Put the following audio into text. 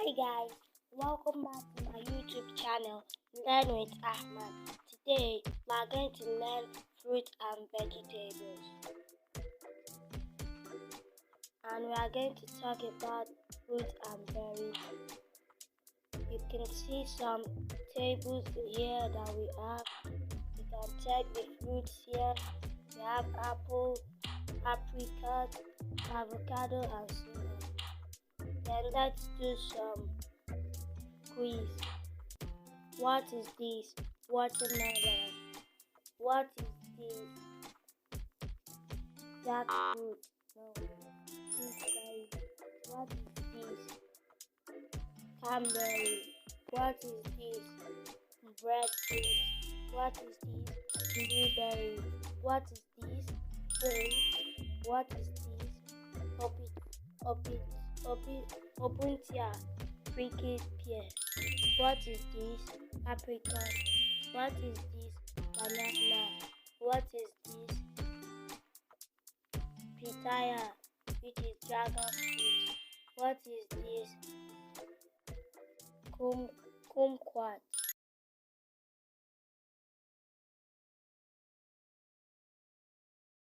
Hi guys, welcome back to my YouTube channel, Learn with Ahmad. Today we are going to learn fruit and vegetables. And we are going to talk about fruit and berries. You can see some tables here that we have. You can check the fruits here. We have apple, apricot, avocado and so on. Then let's do some quiz. What is this? Watermelon. What is this? Jackfruit. No. Gooseberry. What is this? Cranberry. What is this? Breadfruit. What is this? Blueberry. What is this? Grape. What is this? Opuntia. Pricked pear. What is this? Apricot. What is this? Banana. What is this? Pitaya, which is dragon fruit. What is this? Kumquat.